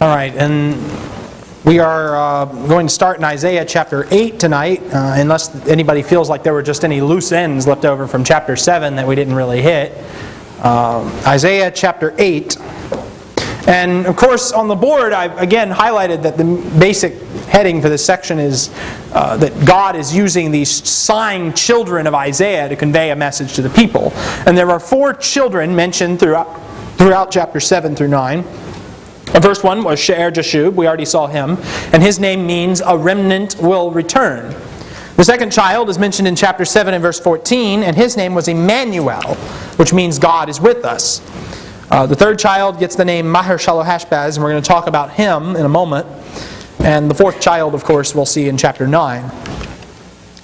All right, and we are going to start in Isaiah chapter 8 tonight, unless anybody feels like there were just any loose ends left over from chapter 7 that we didn't really hit. Isaiah chapter 8. And of course, on the board, I've again highlighted that the basic heading for this section is that God is using these sighing children of Isaiah to convey a message to the people. And there are 4 children mentioned throughout chapter 7 through 9. The first one was She'er-Jashub. We already saw him. And his name means a remnant will return. The second child is mentioned in chapter 7 and verse 14, and his name was Emmanuel, which means God is with us. The third child gets the name Maher-Shalal-Hash-Baz, and we're going to talk about him in a moment. And the fourth child, of course, we'll see in chapter 9.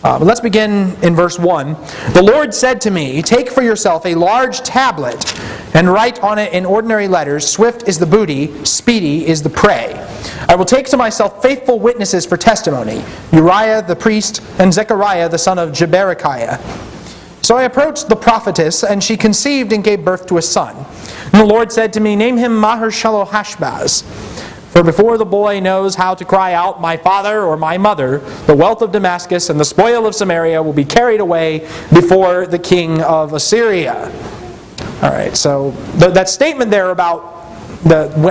But let's begin in verse 1. The Lord said to me, "Take for yourself a large tablet, and write on it in ordinary letters, Swift is the booty, speedy is the prey. I will take to myself faithful witnesses for testimony, Uriah the priest, and Zechariah the son of Jeberechiah." So I approached the prophetess, and she conceived and gave birth to a son. And the Lord said to me, "Name him Maher-Shalal-Hash-Baz. For before the boy knows how to cry out, 'My father' or 'my mother,' the wealth of Damascus and the spoil of Samaria will be carried away before the king of Assyria." All right, so that statement there about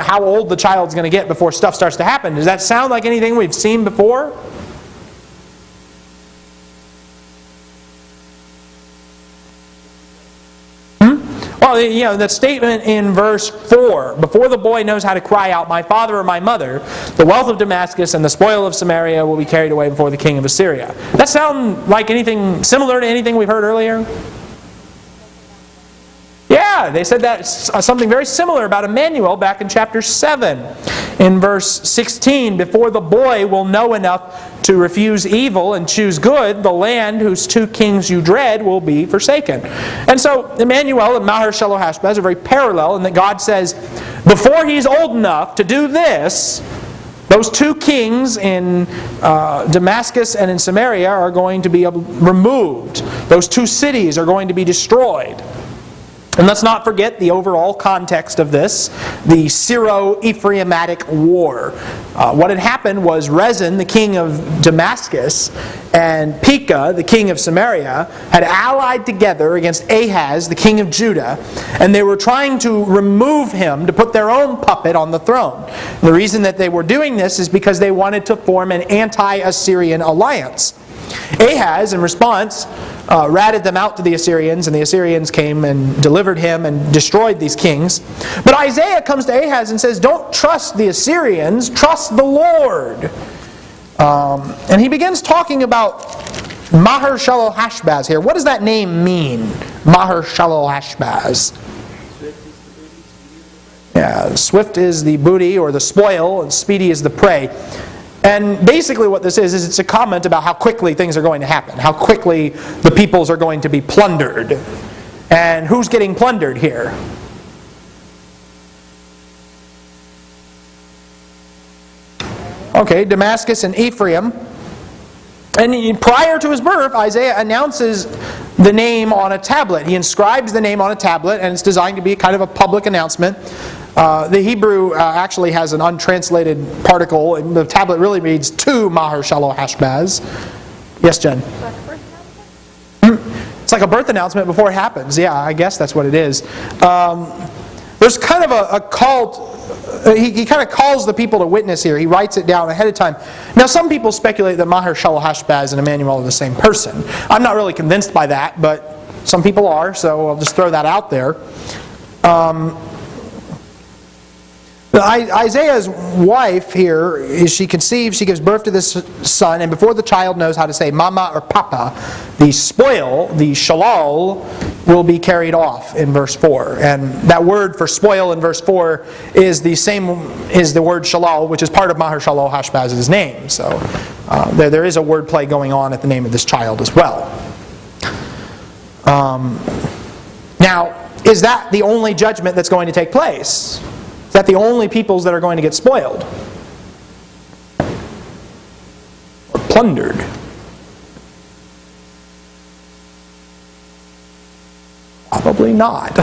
how old the child's going to get before stuff starts to happen, does that sound like anything we've seen before? Well, that statement in verse 4, before the boy knows how to cry out, "My father or my mother, the wealth of Damascus and the spoil of Samaria will be carried away before the king of Assyria." Does that sound like anything similar to anything we've heard earlier? Yeah, they said that something very similar about Emmanuel back in chapter 7. In verse 16, "Before the boy will know enough to refuse evil and choose good, the land whose 2 kings you dread will be forsaken." And so Emmanuel and Maher-Shalal-Hash-Baz are very parallel in that God says, before he's old enough to do this, those 2 kings in Damascus and in Samaria are going to be removed. Those 2 cities are going to be destroyed. And let's not forget the overall context of this, the Syro-Ephraimitic War. What had happened was Rezin, the king of Damascus, and Pekah, the king of Samaria, had allied together against Ahaz, the king of Judah, and they were trying to remove him to put their own puppet on the throne. And the reason that they were doing this is because they wanted to form an anti-Assyrian alliance. Ahaz, in response, ratted them out to the Assyrians, and the Assyrians came and delivered him and destroyed these kings. But Isaiah comes to Ahaz and says, "Don't trust the Assyrians, trust the Lord." And he begins talking about Maher-Shalal-Hash-Baz here. What does that name mean, Maher-Shalal-Hash-Baz? Yeah, swift is the booty or the spoil, and speedy is the prey. And basically what this is it's a comment about how quickly things are going to happen, how quickly the peoples are going to be plundered. And who's getting plundered here? Okay, Damascus and Ephraim. And prior to his birth, Isaiah announces the name on a tablet. He inscribes the name on a tablet, and it's designed to be kind of a public announcement. The Hebrew actually has an untranslated particle, and the tablet really reads to Maher-Shalal-Hash-Baz. Yes, Jen? It's like a birth announcement before it happens. Yeah, I guess that's what it is. There's kind of a call. He kind of calls the people to witness here. He writes it down ahead of time. Now, some people speculate that Maher-Shalal-Hash-Baz and Emmanuel are the same person. I'm not really convinced by that, but some people are, so I'll just throw that out there. Isaiah's wife here, she conceives, she gives birth to this son, and before the child knows how to say mama or papa, the spoil, the shalal, will be carried off in verse 4. And that word for spoil in verse 4 is the same as the word shalal, which is part of Maher-Shalal-Hash-Baz's name. So there is a word play going on at the name of this child as well. Now, is that the only judgment that's going to take place? Is that the only peoples that are going to get spoiled? Or plundered? Probably not.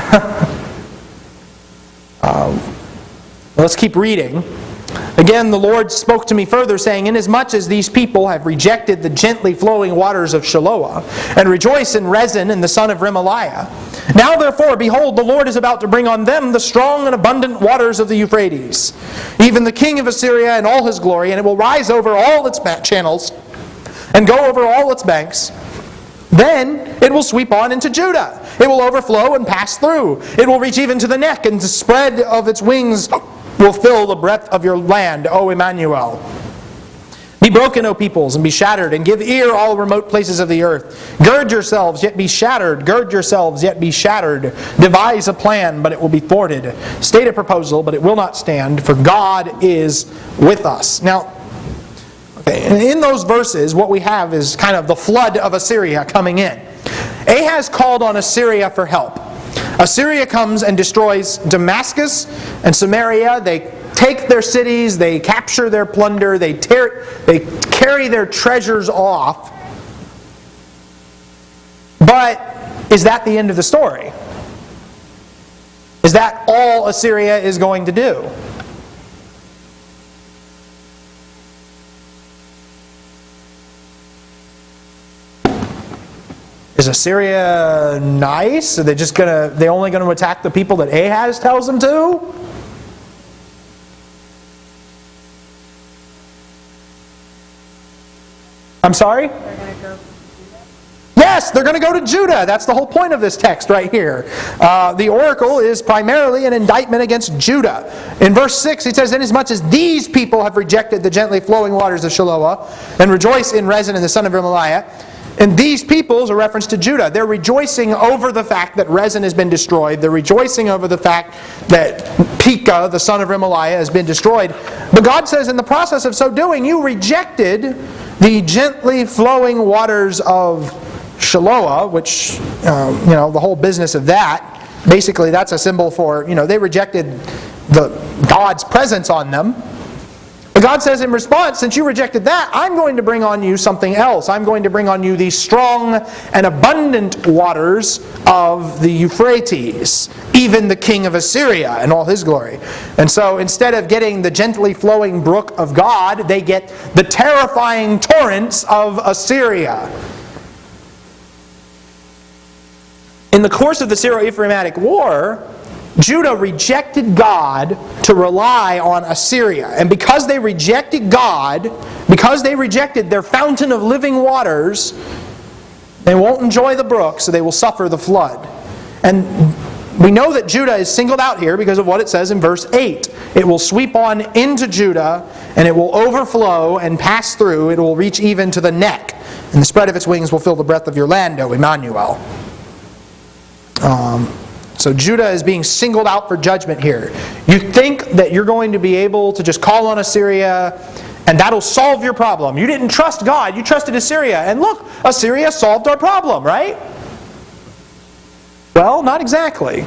Let's keep reading. Again, the Lord spoke to me further, saying, Inasmuch as these people have rejected the gently flowing waters of Shiloah, and rejoice in Rezin and the son of Remaliah, now therefore, behold, the Lord is about to bring on them the strong and abundant waters of the Euphrates, even the king of Assyria and all his glory, and it will rise over all its channels, and go over all its banks. Then it will sweep on into Judah. It will overflow and pass through. It will reach even to the neck, and the spread of its wings will fill the breadth of your land, O Emmanuel. Be broken, O peoples, and be shattered, and give ear, all remote places of the earth. Gird yourselves, yet be shattered. Gird yourselves, yet be shattered. Devise a plan, but it will be thwarted. State a proposal, but it will not stand, for God is with us. Now, in those verses, what we have is kind of the flood of Assyria coming in. Ahaz called on Assyria for help. Assyria comes and destroys Damascus and Samaria. They take their cities, they capture their plunder, they carry their treasures off. But is that the end of the story? Is that all Assyria is going to do? Is Assyria nice? Are they only going to attack the people that Ahaz tells them to? I'm sorry? They're going to go to Judah? Yes, they're going to go to Judah. That's the whole point of this text right here. The oracle is primarily an indictment against Judah. In verse 6 he says, Inasmuch as these people have rejected the gently flowing waters of Shiloah, and rejoice in Rezin and the son of Remaliah. And these people is a reference to Judah. They're rejoicing over the fact that Rezin has been destroyed. They're rejoicing over the fact that Pekah, the son of Remaliah, has been destroyed. But God says, in the process of so doing, you rejected the gently flowing waters of Shiloah, which, the whole business of that, basically that's a symbol for, they rejected God's presence on them. But God says in response, since you rejected that, I'm going to bring on you something else. I'm going to bring on you these strong and abundant waters of the Euphrates, even the king of Assyria and all his glory. And so instead of getting the gently flowing brook of God, they get the terrifying torrents of Assyria. In the course of the Syro-Ephraimitic War, Judah rejected God to rely on Assyria. And because they rejected God, because they rejected their fountain of living waters, they won't enjoy the brook, so they will suffer the flood. And we know that Judah is singled out here because of what it says in verse 8. It will sweep on into Judah, and it will overflow and pass through. It will reach even to the neck, and the spread of its wings will fill the breadth of your land, O Emmanuel. So Judah is being singled out for judgment here. You think that you're going to be able to just call on Assyria and that'll solve your problem. You didn't trust God, you trusted Assyria. And look, Assyria solved our problem, right? Well, not exactly.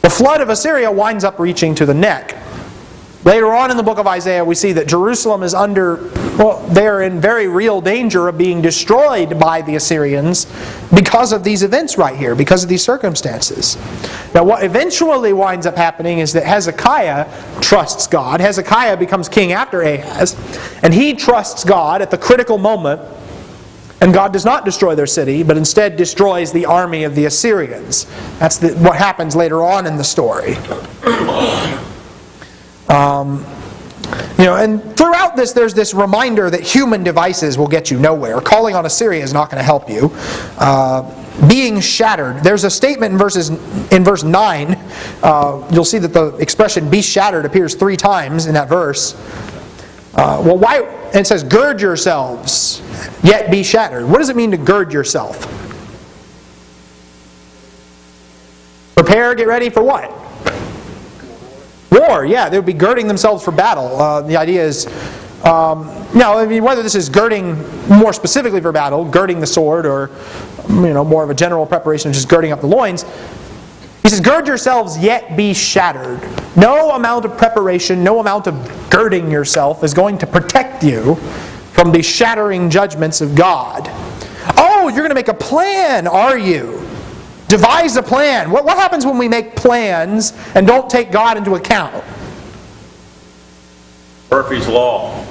The flood of Assyria winds up reaching to the neck. Later on in the book of Isaiah, we see that Jerusalem is they're in very real danger of being destroyed by the Assyrians because of these events right here, because of these circumstances. Now, what eventually winds up happening is that Hezekiah trusts God. Hezekiah becomes king after Ahaz, and he trusts God at the critical moment, and God does not destroy their city, but instead destroys the army of the Assyrians. That's what happens later on in the story. And throughout this, there's this reminder that human devices will get you nowhere. Calling on Assyria is not going to help you. Being shattered. There's a statement in verse 9. You'll see that the expression "be shattered" appears 3 times in that verse. Why? And it says, "Gird yourselves, yet be shattered." What does it mean to gird yourself? Prepare, get ready for what? War, yeah, they would be girding themselves for battle. The idea is, whether this is girding more specifically for battle, girding the sword, or more of a general preparation of just girding up the loins. He says, "Gird yourselves, yet be shattered." No amount of preparation, no amount of girding yourself is going to protect you from the shattering judgments of God. Oh, you're going to make a plan, are you? Devise a plan. What happens when we make plans and don't take God into account? Murphy's Law.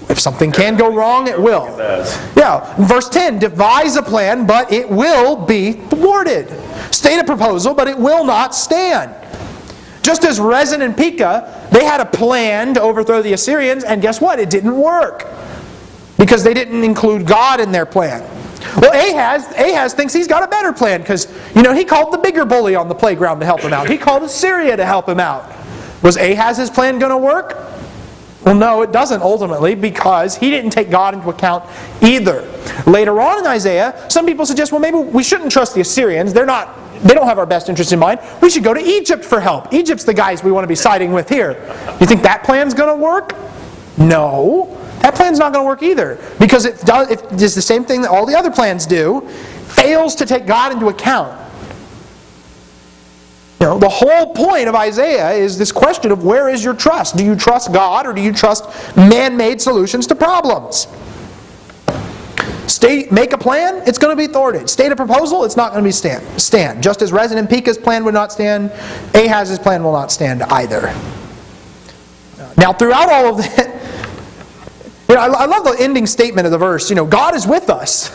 If something can go wrong, it will. It does. Yeah, verse 10, devise a plan, but it will be thwarted. State a proposal, but it will not stand. Just as Rezin and Pekah, they had a plan to overthrow the Assyrians, and guess what? It didn't work. Because they didn't include God in their plan. Well, Ahaz thinks he's got a better plan, because, he called the bigger bully on the playground to help him out. He called Assyria to help him out. Was Ahaz's plan going to work? Well, no, it doesn't ultimately, because he didn't take God into account either. Later on in Isaiah, some people suggest, well, maybe we shouldn't trust the Assyrians. They don't have our best interest in mind. We should go to Egypt for help. Egypt's the guys we want to be siding with here. You think that plan's going to work? No, that plan's not going to work either, because it does the same thing that all the other plans do, fails to take God into account. The whole point of Isaiah is this question of where is your trust? Do you trust God, or do you trust man-made solutions to problems? Make a plan, it's going to be thwarted. State a proposal, it's not going to be stand. Just as Rezin and Pekah's plan would not stand, Ahaz's plan will not stand either. Now, throughout all of that, I love the ending statement of the verse. God is with us.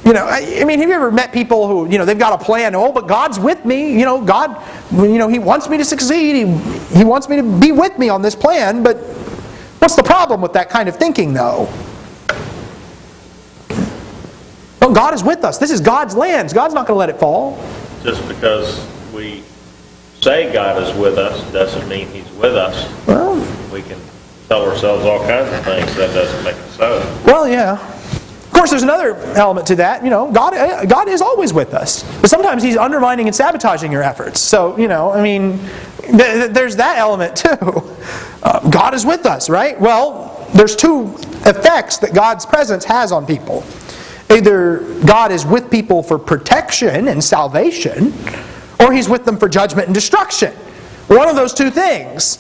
Have you ever met people who, they've got a plan, but God's with me, God, He wants me to succeed, He wants me to be with me on this plan, but what's the problem with that kind of thinking, though? Well, God is with us. This is God's land. God's not going to let it fall. Just because we say God is with us doesn't mean He's with us. Well, we can tell ourselves all kinds of things. That doesn't make it so. Well, yeah. Of course, there's another element to that. God is always with us. But sometimes He's undermining and sabotaging your efforts. So, there's that element too. God is with us, right? Well, there's two effects that God's presence has on people. Either God is with people for protection and salvation, or He's with them for judgment and destruction. One of those two things.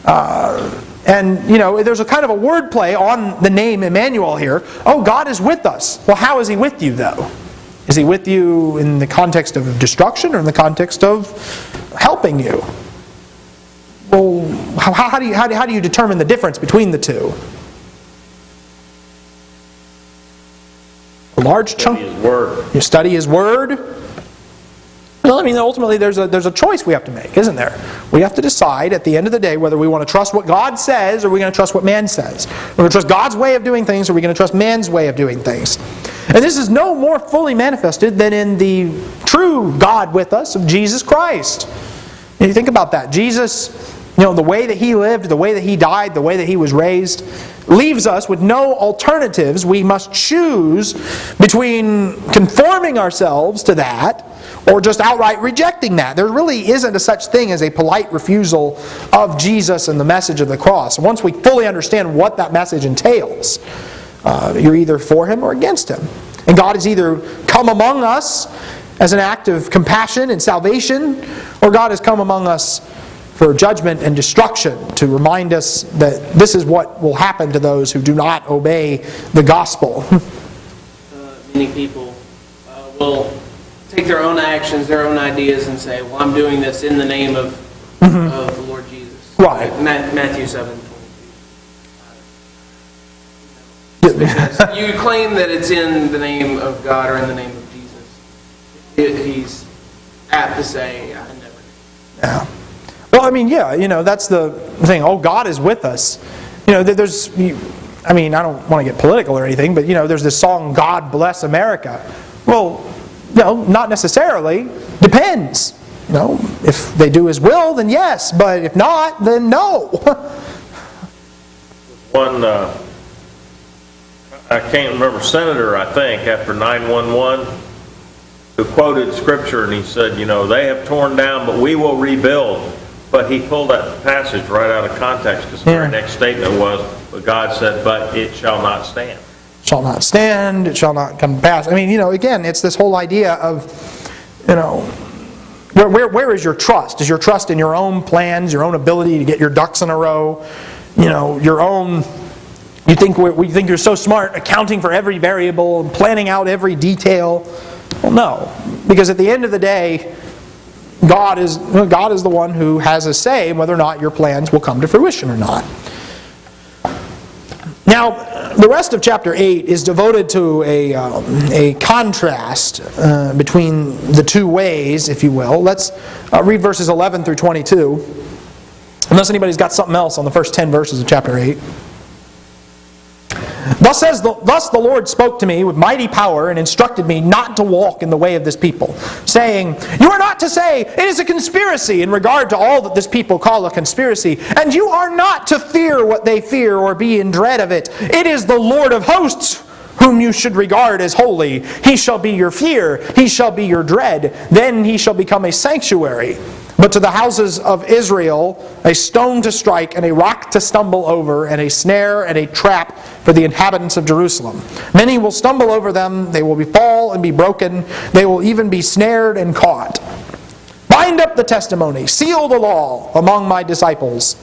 There's a kind of a wordplay on the name Emmanuel here. Oh, God is with us. Well, how is He with you, though? Is He with you in the context of destruction or in the context of helping you? Well, how do you determine the difference between the two? A large chunk. Study His Word. You study His Word. Well, ultimately there's a choice we have to make, isn't there? We have to decide at the end of the day whether we want to trust what God says or we're going to trust what man says. We're going to trust God's way of doing things or we're going to trust man's way of doing things. And this is no more fully manifested than in the true God with us of Jesus Christ. And you think about that. Jesus, the way that He lived, the way that He died, the way that He was raised, leaves us with no alternatives. We must choose between conforming ourselves to that or just outright rejecting that. There really isn't a such thing as a polite refusal of Jesus and the message of the cross. Once we fully understand what that message entails, you're either for Him or against Him. And God has either come among us as an act of compassion and salvation, or God has come among us for judgment and destruction to remind us that this is what will happen to those who do not obey the gospel. Many people will take their own actions, their own ideas, and say, well, I'm doing this in the name of the Lord Jesus. Right. Matthew 7:22. You claim that it's in the name of God or in the name of Jesus. He's apt to say, I never did. Yeah. Well, that's the thing. Oh, God is with us. I don't want to get political or anything, but, there's this song, God Bless America. Well, not necessarily. Depends. If they do His will, then yes. But if not, then no. One, I can't remember, senator, I think, after 9/11, who quoted Scripture, and he said, they have torn down, but we will rebuild. But he pulled that passage right out of context, because the very next statement was, but God said, but it shall not stand. Shall not stand, it shall not come to pass. Again, it's this whole idea of, where is your trust? Is your trust in your own plans, your own ability to get your ducks in a row? Your own, we think you're so smart accounting for every variable and planning out every detail. Well, no. Because at the end of the day, God is the one who has a say in whether or not your plans will come to fruition or not. Now, the rest of chapter 8 is devoted to a contrast between the two ways, if you will. Let's read verses 11 through 22. Unless anybody's got something else on the first 10 verses of chapter 8. Thus the Lord spoke to me with mighty power and instructed me not to walk in the way of this people, saying, You are not to say, It is a conspiracy in regard to all that this people call a conspiracy, and you are not to fear what they fear or be in dread of it. It is the Lord of hosts whom you should regard as holy. He shall be your fear, he shall be your dread. Then he shall become a sanctuary. But to the houses of Israel, a stone to strike, and a rock to stumble over, and a snare and a trap for the inhabitants of Jerusalem. Many will stumble over them, they will fall and be broken, they will even be snared and caught. Bind up the testimony, seal the law among my disciples.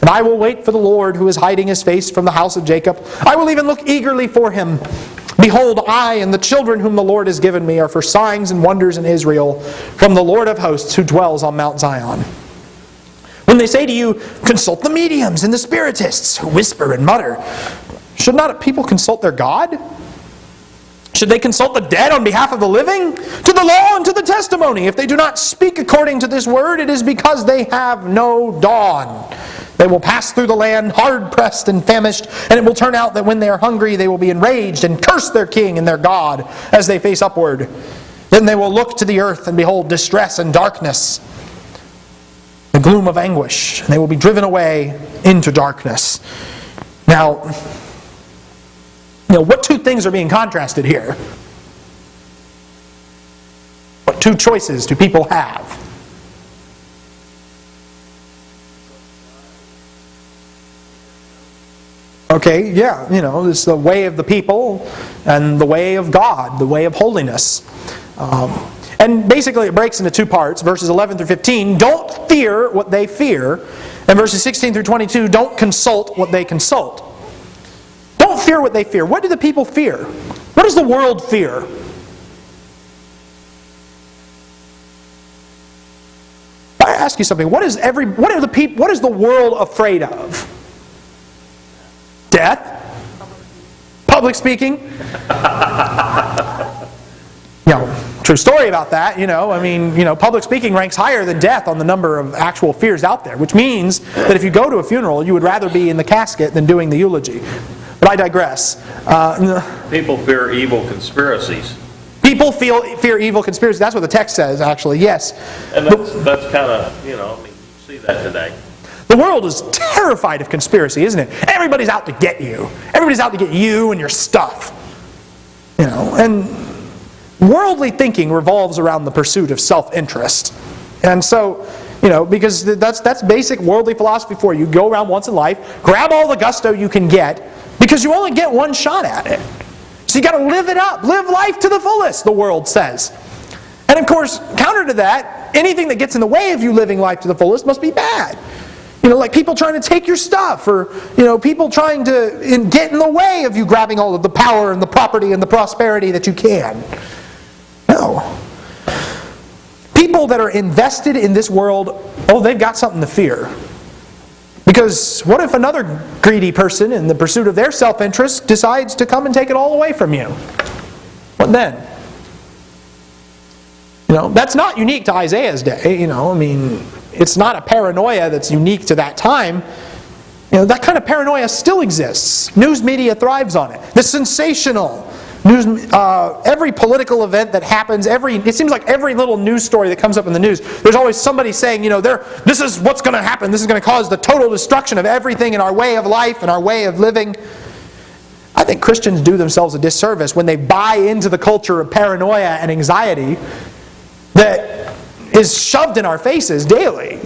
And I will wait for the Lord who is hiding his face from the house of Jacob. I will even look eagerly for him. Behold, I and the children whom the Lord has given me are for signs and wonders in Israel from the Lord of hosts who dwells on Mount Zion. When they say to you, Consult the mediums and the spiritists who whisper and mutter, should not people consult their God? Should they consult the dead on behalf of the living? To the law and to the testimony. If they do not speak according to this word, it is because they have no dawn. They will pass through the land hard-pressed and famished, and it will turn out that when they are hungry, they will be enraged and curse their king and their God as they face upward. Then they will look to the earth and behold distress and darkness, the gloom of anguish, and they will be driven away into darkness. Now, what two things are being contrasted here? What two choices do people have? Okay, yeah, it's the way of the people and the way of God, the way of holiness. And basically it breaks into two parts. Verses 11 through 15, don't fear what they fear. And verses 16 through 22, don't consult what they consult. Don't fear what they fear. What do the people fear? What does the world fear? I ask you something. What is the world afraid of? Death? Public speaking? True story about that, public speaking ranks higher than death on the number of actual fears out there, which means that if you go to a funeral, you would rather be in the casket than doing the eulogy. But I digress. People fear evil conspiracies. People fear evil conspiracies. That's what the text says, actually, yes. And that's kind of, you see that today. The world is terrified of conspiracy, isn't it? Everybody's out to get you. Everybody's out to get you and your stuff. And worldly thinking revolves around the pursuit of self-interest. And so, because that's basic worldly philosophy for you. Go around once in life, grab all the gusto you can get, because you only get one shot at it. So you got to live it up. Live life to the fullest, the world says. And of course, counter to that, anything that gets in the way of you living life to the fullest must be bad. Like people trying to take your stuff, or people trying to get in the way of you grabbing all of the power and the property and the prosperity that you can. No. People that are invested in this world, they've got something to fear. Because what if another greedy person in the pursuit of their self-interest decides to come and take it all away from you? What then? That's not unique to Isaiah's day. It's not a paranoia that's unique to that time. That kind of paranoia still exists. News media thrives on it. The sensational news, every political event that happens, it seems like every little news story that comes up in the news, there's always somebody saying, this is what's going to happen. This is going to cause the total destruction of everything in our way of life and our way of living. I think Christians do themselves a disservice when they buy into the culture of paranoia and anxiety that is shoved in our faces daily,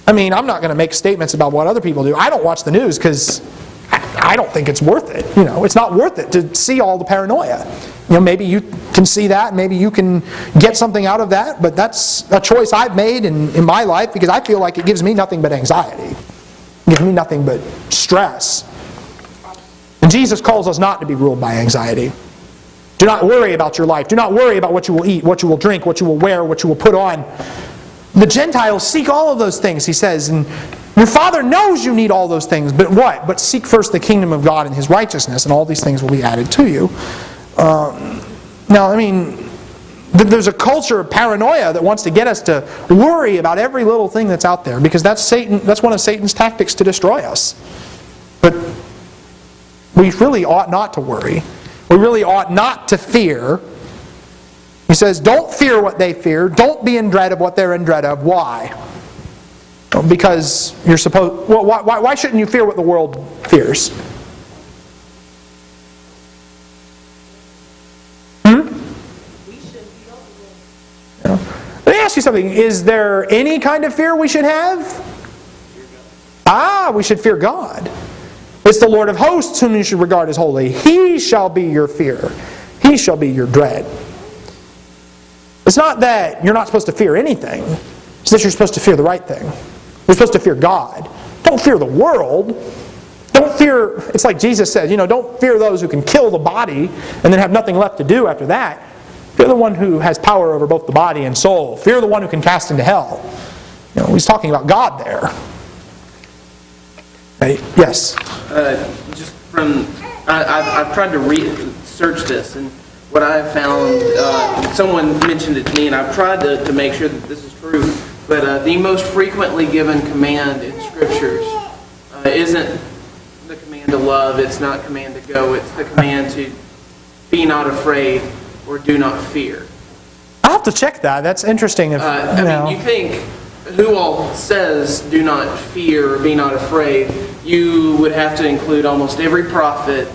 I'm not going to make statements about what other people do. I don't watch the news because I don't think it's worth it. It's not worth it to see all the paranoia. Maybe you can see that, maybe you can get something out of that, but that's a choice I've made in my life because I feel like it gives me nothing but anxiety. It gives me nothing but stress. And Jesus calls us not to be ruled by anxiety. Do not worry about your life. Do not worry about what you will eat, what you will drink, what you will wear, what you will put on. The Gentiles seek all of those things, he says. And your Father knows you need all those things. But what? But seek first the kingdom of God and His righteousness, and all these things will be added to you. Now, I mean, there's a culture of paranoia that wants to get us to worry about every little thing that's out there, because that's one of Satan's tactics to destroy us. But we really ought not to worry. We really ought not to fear. He says, don't fear what they fear. Don't be in dread of what they're in dread of. Why? Because you're supposed... Well, why shouldn't you fear what the world fears? Let me ask you something. Is there any kind of fear we should have? We should fear God. It's the Lord of hosts whom you should regard as holy. He shall be your fear. He shall be your dread. It's not that you're not supposed to fear anything. It's that you're supposed to fear the right thing. You're supposed to fear God. Don't fear the world. Don't fear, it's like Jesus says, don't fear those who can kill the body and then have nothing left to do after that. Fear the one who has power over both the body and soul. Fear the one who can cast into hell. He's talking about God there. Right? Yes? Just from, I've tried to research this, and what I've found, someone mentioned it to me, and I've tried to make sure that this is true, but the most frequently given command in Scriptures isn't the command to love, it's not command to go, it's the command to be not afraid or do not fear. I'll have to check that. That's interesting. If, you think, who all says do not fear or be not afraid, you would have to include almost every prophet,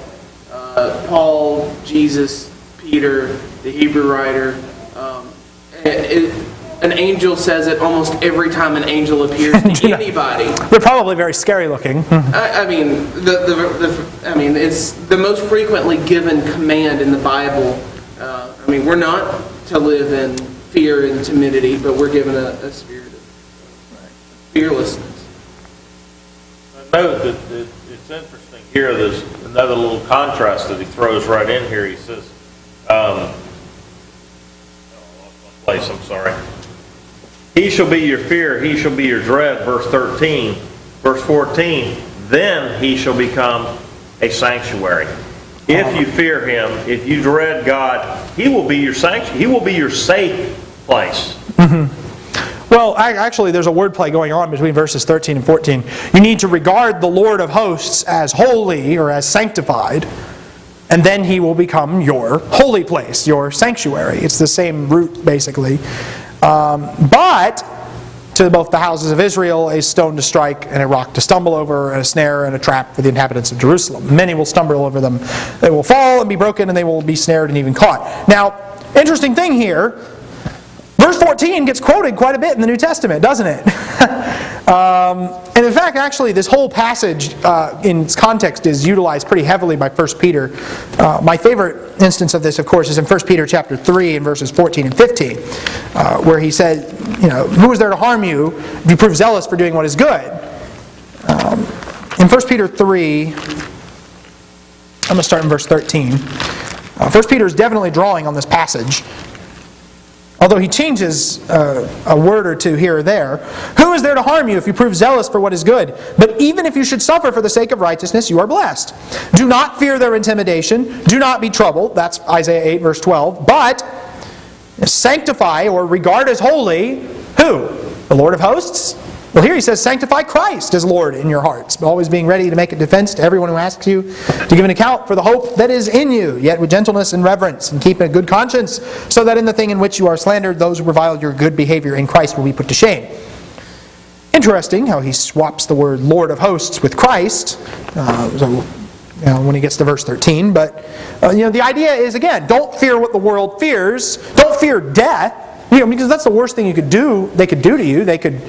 Paul, Jesus, Peter, the Hebrew writer. An angel says it almost every time an angel appears to anybody. They're probably very scary looking. It's the most frequently given command in the Bible. We're not to live in fear and timidity, but we're given a spirit of fearlessness. I know that it's interesting here. There's another little contrast that he throws right in here. He says, I lost my place, I'm sorry. He shall be your fear, he shall be your dread, verse 13. Verse 14, then he shall become a sanctuary. If you fear him, if you dread God, he will be your sanctuary. He will be your safe place. Mm-hmm. Well, actually, there's a wordplay going on between verses 13 and 14. You need to regard the Lord of hosts as holy or as sanctified, and then he will become your holy place, your sanctuary. It's the same root, basically. But to both the houses of Israel, a stone to strike and a rock to stumble over, and a snare and a trap for the inhabitants of Jerusalem. Many will stumble over them. They will fall and be broken, and they will be snared and even caught. Now, interesting thing here, verse 14 gets quoted quite a bit in the New Testament, doesn't it? And in fact, actually, this whole passage in its context is utilized pretty heavily by 1 Peter. My favorite instance of this, of course, is in 1 Peter chapter 3 and verses 14 and 15, where he said, who is there to harm you if you prove zealous for doing what is good? In 1 Peter 3, I'm going to start in verse 13. 1 Peter is definitely drawing on this passage, although he changes a word or two here or there. Who is there to harm you if you prove zealous for what is good? But even if you should suffer for the sake of righteousness, you are blessed. Do not fear their intimidation. Do not be troubled. That's Isaiah 8, verse 12. But sanctify or regard as holy, who? The Lord of hosts? Well, here he says, sanctify Christ as Lord in your hearts, always being ready to make a defense to everyone who asks you to give an account for the hope that is in you, yet with gentleness and reverence, and keep a good conscience, so that in the thing in which you are slandered, those who revile your good behavior in Christ will be put to shame. Interesting how he swaps the word Lord of hosts with Christ, when he gets to verse 13. But the idea is, again, don't fear what the world fears. Don't fear death, because that's the worst thing you could do. They could do to you. They could.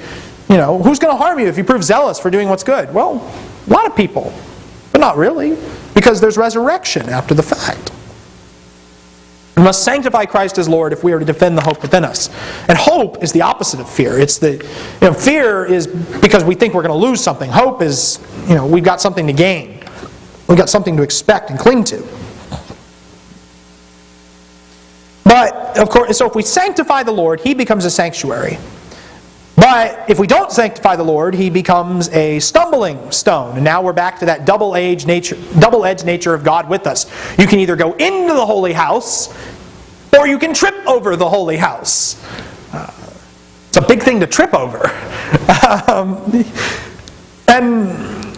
Who's going to harm you if you prove zealous for doing what's good? Well, a lot of people. But not really, because there's resurrection after the fact. We must sanctify Christ as Lord if we are to defend the hope within us. And hope is the opposite of fear. It's fear is because we think we're going to lose something. Hope is, we've got something to gain. We've got something to expect and cling to. But, of course, so if we sanctify the Lord, He becomes a sanctuary. But if we don't sanctify the Lord, He becomes a stumbling stone. And now we're back to that double-edged nature of God with us. You can either go into the holy house, or you can trip over the holy house. It's a big thing to trip over.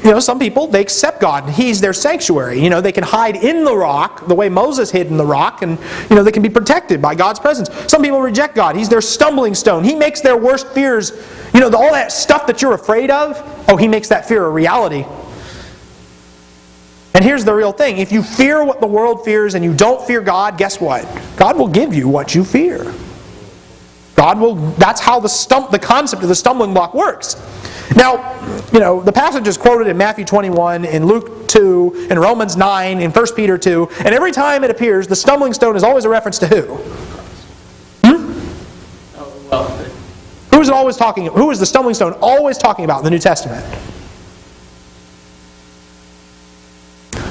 And some people, they accept God. He's their sanctuary. They can hide in the rock the way Moses hid in the rock, and they can be protected by God's presence. Some people reject God. He's their stumbling stone. He makes their worst fears, all that stuff that you're afraid of, He makes that fear a reality. And here's the real thing. If you fear what the world fears and you don't fear God, guess what? God will give you what you fear. That's how the concept of the stumbling block works. Now, the passage is quoted in Matthew 21, in Luke 2, in Romans 9, in 1 Peter 2, and every time it appears, the stumbling stone is always a reference to who? Who is the stumbling stone always talking about in the New Testament?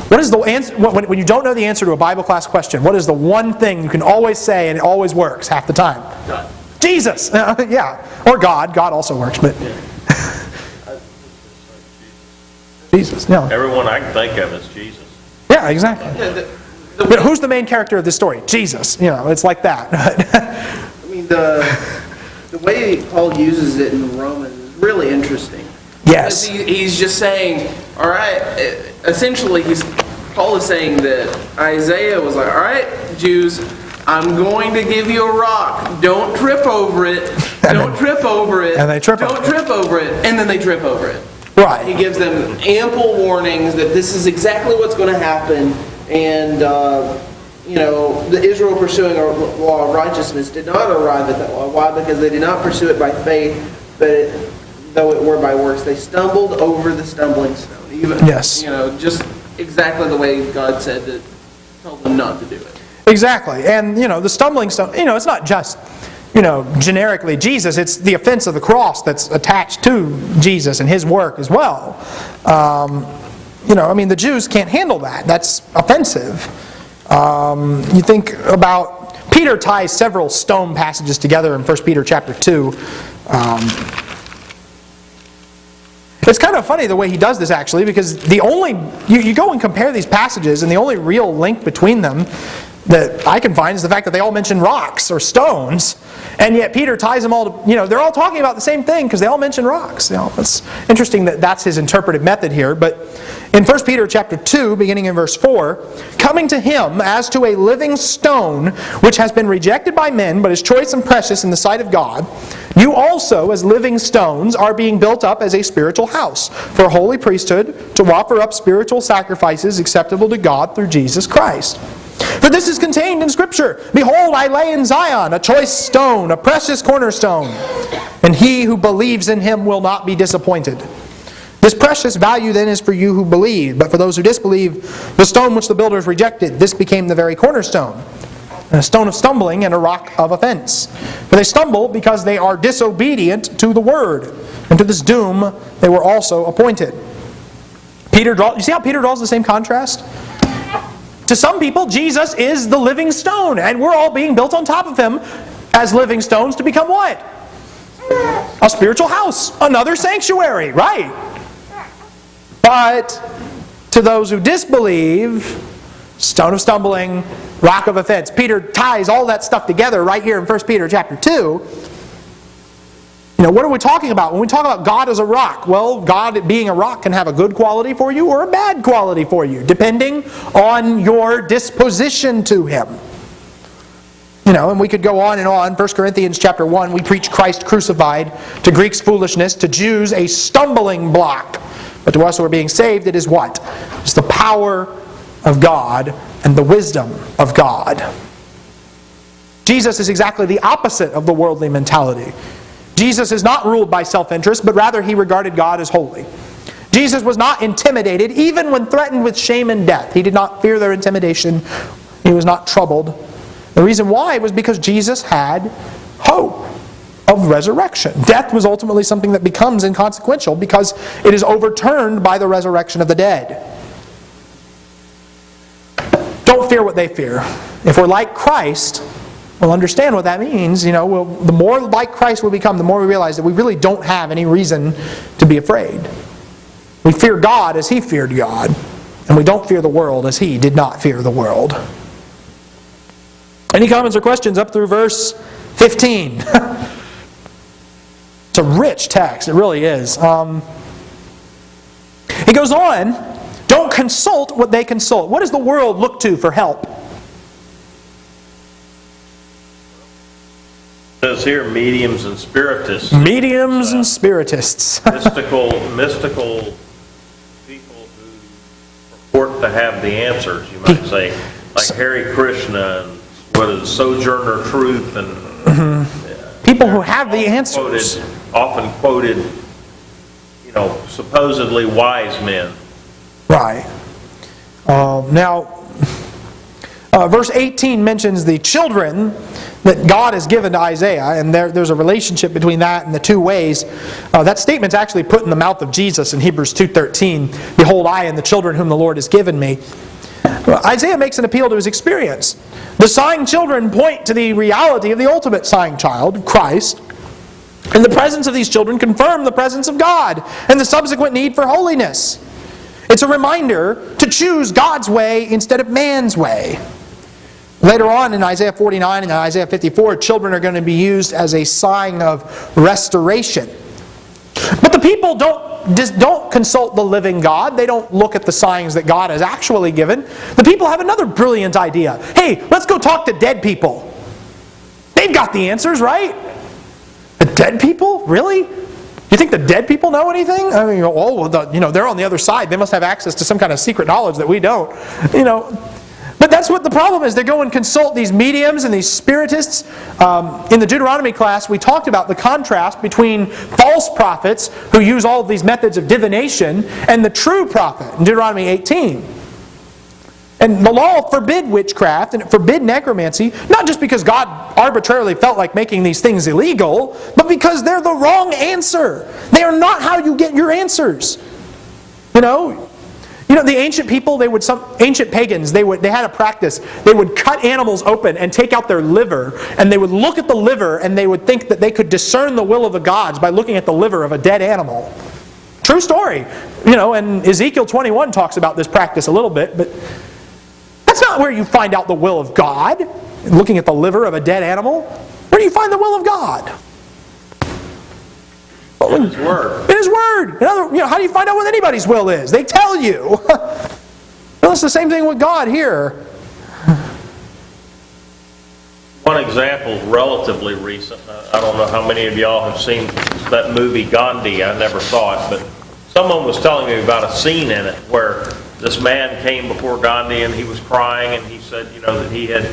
What is the answer when you don't know the answer to a Bible class question? What is the one thing you can always say and it always works half the time? God. Jesus! Yeah. Or God. God also works, but... Jesus, no. Everyone I can think of is Jesus. Yeah, exactly. Who's the main character of this story? Jesus. It's like that. I mean, the way Paul uses it in Romans is really interesting. Yes. Because he's just saying, all right, essentially Paul is saying that Isaiah was like, all right, Jews, I'm going to give you a rock. Don't trip over it. Don't trip over it. And they trip over it. Don't trip over it. And then they trip over it. Right. He gives them ample warnings that this is exactly what's going to happen. And, the Israel pursuing a law of righteousness did not arrive at that law. Why? Because they did not pursue it by faith, but though it were by works. They stumbled over the stumbling stone. Even, yes. Just exactly the way God said to tell them not to do it. Exactly. And, the stumbling stone, it's not just, generically Jesus. It's the offense of the cross that's attached to Jesus and His work as well. The Jews can't handle that. That's offensive. You think about, Peter ties several stone passages together in 1 Peter chapter 2. It's kind of funny the way he does this, actually, because you go and compare these passages, and the only real link between them that I can find is the fact that they all mention rocks or stones, and yet Peter ties them all to, they're all talking about the same thing because they all mention rocks. It's interesting that that's his interpretive method here. But in 1 Peter chapter 2, beginning in verse 4, coming to Him as to a living stone, which has been rejected by men, but is choice and precious in the sight of God, you also, as living stones, are being built up as a spiritual house, for a holy priesthood, to offer up spiritual sacrifices acceptable to God through Jesus Christ. For this is contained in Scripture. Behold, I lay in Zion a choice stone, a precious cornerstone, and he who believes in Him will not be disappointed. This precious value then is for you who believe, but for those who disbelieve, the stone which the builders rejected, this became the very cornerstone, a stone of stumbling and a rock of offense. For they stumble because they are disobedient to the word, and to this doom they were also appointed. You see how Peter draws the same contrast? To some people, Jesus is the living stone, and we're all being built on top of Him as living stones to become what? A spiritual house, another sanctuary, right? But to those who disbelieve, stone of stumbling, rock of offense. Peter ties all that stuff together right here in 1 Peter chapter 2. What are we talking about? When we talk about God as a rock, well, God being a rock can have a good quality for you or a bad quality for you, depending on your disposition to Him. And we could go on and on. 1 Corinthians chapter 1, we preach Christ crucified, to Greeks foolishness, to Jews a stumbling block. But to us who are being saved, it is what? It's the power of God and the wisdom of God. Jesus is exactly the opposite of the worldly mentality. Jesus is not ruled by self-interest, but rather He regarded God as holy. Jesus was not intimidated, even when threatened with shame and death. He did not fear their intimidation. He was not troubled. The reason why was because Jesus had hope of resurrection. Death was ultimately something that becomes inconsequential because it is overturned by the resurrection of the dead. Don't fear what they fear. If we're like Christ, we'll understand what that means. The more like Christ we become, the more we realize that we really don't have any reason to be afraid. We fear God as He feared God, and we don't fear the world as He did not fear the world. Any comments or questions up through verse 15? It's a rich text, it really is. He goes on, don't consult what they consult. What does the world look to for help? It says here, mediums and spiritists. Mediums and spiritists. mystical people who purport to have the answers, you might say. Like Hare Krishna, and what is Sojourner Truth, and people who have the answers. Often quoted, supposedly wise men. Right. Now, verse 18 mentions the children that God has given to Isaiah, and there's a relationship between that and the two ways. That statement's actually put in the mouth of Jesus in Hebrews 2:13. Behold, I and the children whom the Lord has given me. Isaiah makes an appeal to his experience. The sign children point to the reality of the ultimate sign child, Christ. And the presence of these children confirm the presence of God and the subsequent need for holiness. It's a reminder to choose God's way instead of man's way. Later on in Isaiah 49 and Isaiah 54, children are going to be used as a sign of restoration. But the people don't consult the living God. They don't look at the signs that God has actually given. The people have another brilliant idea. Hey, let's go talk to dead people. They've got the answers, right? The dead people? Really? You think the dead people know anything? I mean, they're on the other side. They must have access to some kind of secret knowledge that we don't. But that's what the problem is. They go and consult these mediums and these spiritists. In the Deuteronomy class, we talked about the contrast between false prophets who use all of these methods of divination and the true prophet in Deuteronomy 18. And the law forbid witchcraft and it forbid necromancy, not just because God arbitrarily felt like making these things illegal, but because they're the wrong answer. They are not how you get your answers. The ancient people, ancient pagans, they had a practice. They would cut animals open and take out their liver, and they would look at the liver and they would think that they could discern the will of the gods by looking at the liver of a dead animal. True story. And Ezekiel 21 talks about this practice a little bit, but that's not where you find out the will of God, looking at the liver of a dead animal. Where do you find the will of God? In His Word. In His Word. How do you find out what anybody's will is? They tell you. Well, it's the same thing with God here. One example, relatively recent. I don't know how many of y'all have seen that movie Gandhi. I never saw it, but someone was telling me about a scene in it where this man came before Gandhi and he was crying and he said, that he had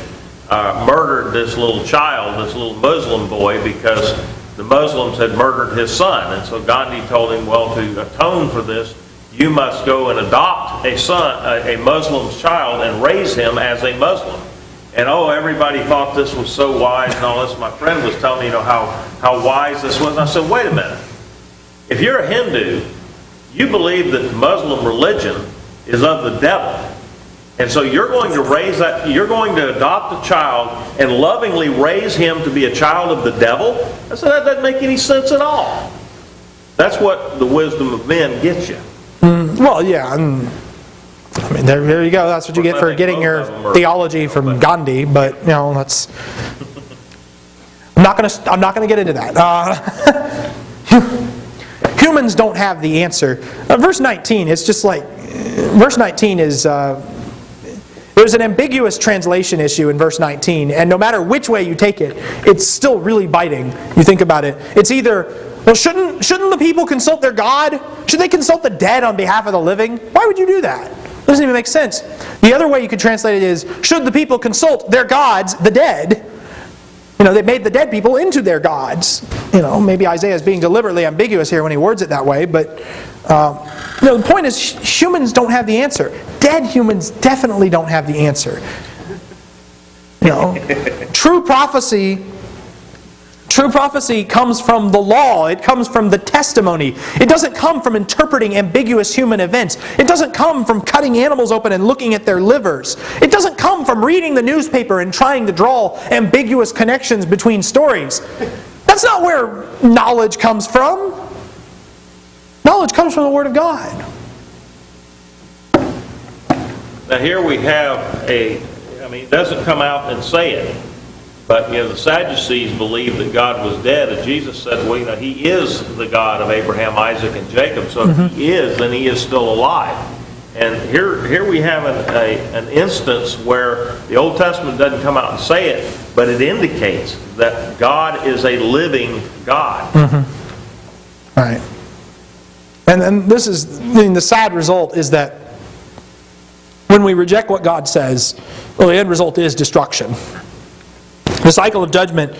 murdered this little child, this little Muslim boy, because the Muslims had murdered his son. And so Gandhi told him, well, to atone for this, you must go and adopt a Muslim's child and raise him as a Muslim. And everybody thought this was so wise and all this. My friend was telling me, how wise this was. And I said, wait a minute. If you're a Hindu, you believe that the Muslim religion is of the devil. And so you're going to adopt a child and lovingly raise him to be a child of the devil? I said, that doesn't make any sense at all. That's what the wisdom of men gets you. Well, yeah. There you go. That's what you get for getting your theology from Gandhi. But that's. I'm not going to get into that. Humans don't have the answer. Verse 19. It's just like verse 19 is. There's an ambiguous translation issue in verse 19, and no matter which way you take it, it's still really biting. You think about it. It's either, well, shouldn't the people consult their God? Should they consult the dead on behalf of the living? Why would you do that? It doesn't even make sense. The other way you could translate it is, should the people consult their gods, the dead? They made the dead people into their gods. Maybe Isaiah is being deliberately ambiguous here when he words it that way, but the point is humans don't have the answer. Dead humans definitely don't have the answer. True prophecy True prophecy comes from the law. It comes from the testimony. It doesn't come from interpreting ambiguous human events. It doesn't come from cutting animals open and looking at their livers. It doesn't come from reading the newspaper and trying to draw ambiguous connections between stories. That's not where knowledge comes from. Knowledge comes from the Word of God. Now here we have it doesn't come out and say it, but the Sadducees believed that God was dead, and Jesus said, well, He is the God of Abraham, Isaac, and Jacob, so if He is, then He is still alive. And here we have an instance where the Old Testament doesn't come out and say it, but it indicates that God is a living God. Right. And this is, the sad result is that when we reject what God says, well, the end result is destruction. The cycle of judgment,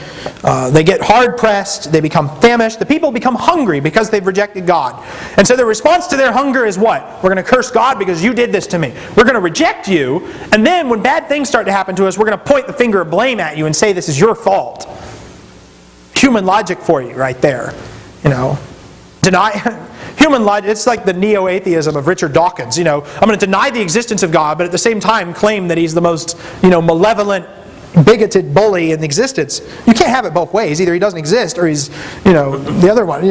they get hard-pressed, they become famished, the people become hungry because they've rejected God. And so the response to their hunger is what? We're going to curse God because you did this to me. We're going to reject you, and then when bad things start to happen to us, we're going to point the finger of blame at you and say this is your fault. Human logic for you right there. Human logic, it's like the neo-atheism of Richard Dawkins. I'm going to deny the existence of God, but at the same time claim that He's the most, malevolent, bigoted bully in existence. You can't have it both ways. Either He doesn't exist or He's, the other one,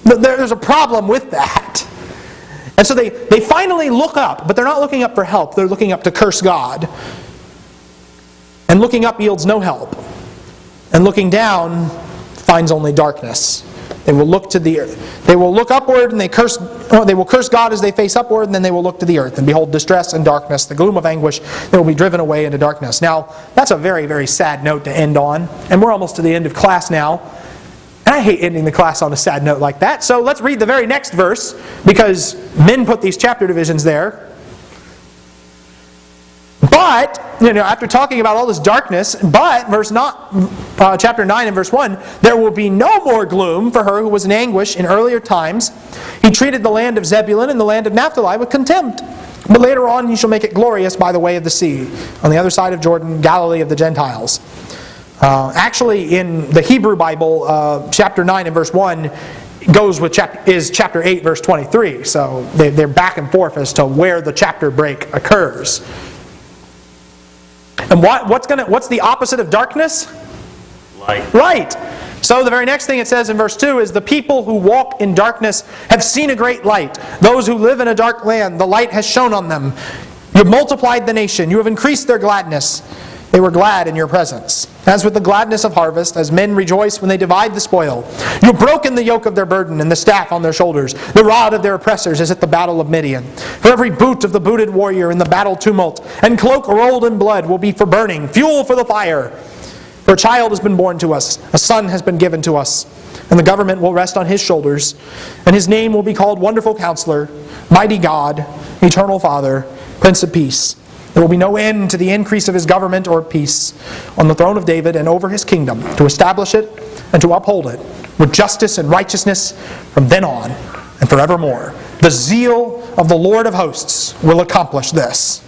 There's a problem with that. And so they finally look up, but they're not looking up for help. They're looking up to curse God. And looking up yields no help. And looking down finds only darkness. They will look to the earth. They will look upward and they will curse God as they face upward, and then they will look to the earth and behold distress and darkness, the gloom of anguish. They will be driven away into darkness. Now, that's a very, very sad note to end on, and we're almost to the end of class now. And I hate ending the class on a sad note like that. So let's read the very next verse, because men put these chapter divisions there. But, after talking about all this darkness, chapter 9 and verse 1, there will be no more gloom for her who was in anguish in earlier times. He treated the land of Zebulun and the land of Naphtali with contempt. But later on He shall make it glorious by the way of the sea, on the other side of Jordan, Galilee of the Gentiles. Actually, in the Hebrew Bible, chapter 9 and verse 1 goes with chapter 8 verse 23. So they're back and forth as to where the chapter break occurs. And what's the opposite of darkness? Light. Light. So the very next thing it says in verse 2 is, the people who walk in darkness have seen a great light. Those who live in a dark land, the light has shone on them. You have multiplied the nation. You have increased their gladness. They were glad in your presence. As with the gladness of harvest, as men rejoice when they divide the spoil. You have broken the yoke of their burden and the staff on their shoulders. The rod of their oppressors is at the battle of Midian. For every boot of the booted warrior in the battle tumult, and cloak rolled in blood will be for burning, fuel for the fire. For a child has been born to us, a son has been given to us, and the government will rest on His shoulders, and His name will be called Wonderful Counselor, Mighty God, Eternal Father, Prince of Peace. There will be no end to the increase of His government or peace on the throne of David and over His kingdom, to establish it and to uphold it with justice and righteousness from then on and forevermore. The zeal of the Lord of hosts will accomplish this.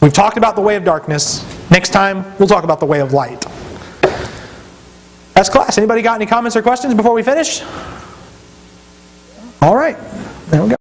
We've talked about the way of darkness. Next time, we'll talk about the way of light. That's class. Anybody got any comments or questions before we finish? All right. There we go.